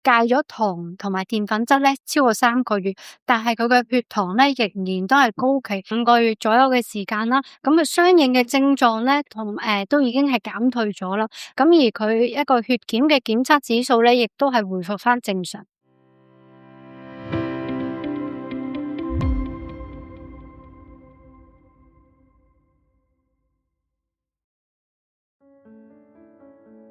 戒咗糖同埋澱粉質咧超過3個月，但係佢嘅血糖咧仍然都係高企5個月左右嘅時間啦。咁佢相應嘅症狀咧都已經係減退咗啦。咁而佢一個血檢嘅檢測指數咧，亦都係回復翻正常。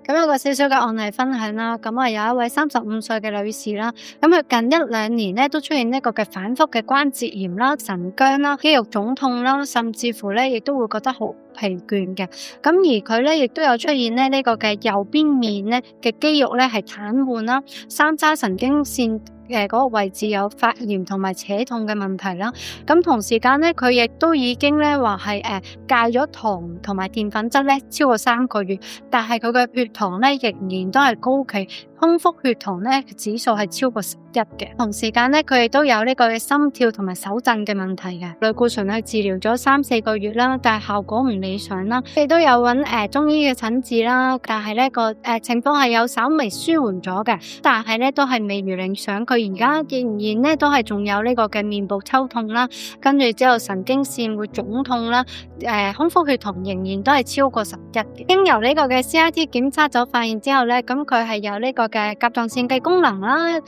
咁有個少少嘅案例分享啦，咁有一位35歲嘅女士啦，咁佢近1-2年咧都出現一個嘅反覆嘅關節炎啦、神經啦、肌肉腫痛啦，甚至乎咧亦都會覺得好疲倦嘅。咁而佢咧亦都有出現咧呢個嘅右邊面咧嘅肌肉咧係癱瘓啦，三叉神經線嗰個位置有發炎同埋扯痛嘅問題啦。咁同時間咧，佢亦都已經咧話係戒咗糖同埋澱粉質咧超過3個月，但係佢嘅血糖咧仍然都係高企，空腹血糖咧指數係超過11嘅。同時間咧，佢亦都有呢個心跳同埋手震嘅問題嘅。類固醇去治療咗3-4個月啦，但係效果唔理想啦。亦都有揾中醫嘅診治啦，但係咧個情況係有稍微舒緩咗嘅，但係咧都係未如理想。佢而家仍然咧都係仲有呢個嘅面部抽痛啦，跟住之後神經線會腫痛啦，空腹血糖仍然都係超過11嘅。經由呢個嘅 CRT 檢測咗發現之後咧，咁佢係有呢個嘅甲狀腺嘅功能啦，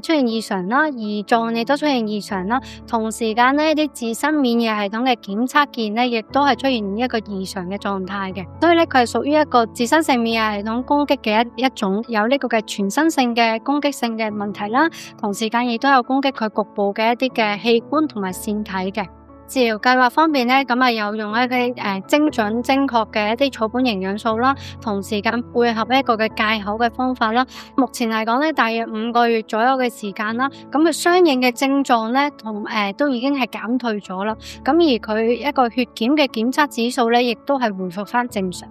出現異常啦，胰臟亦都出現異常啦。同時間呢啲自身免疫系統嘅檢測件咧，亦都係出現一個異常嘅狀態嘅。所以咧，佢係屬於一個自身性免疫系統攻擊嘅一種，有呢個嘅全身性嘅攻擊性嘅問題啦。同時間亦都有攻擊佢局部嘅一啲嘅器官同埋腺體嘅。治療計劃方面咧，咁有用一啲精準精確嘅一啲草本營養素啦，同時間配合一個嘅戒口嘅方法啦。目前嚟講咧，大約5個月左右嘅時間啦，咁佢相應嘅症狀咧都已經係減退咗啦。咁而佢一個血檢嘅檢測指數咧，亦都係回復翻正常。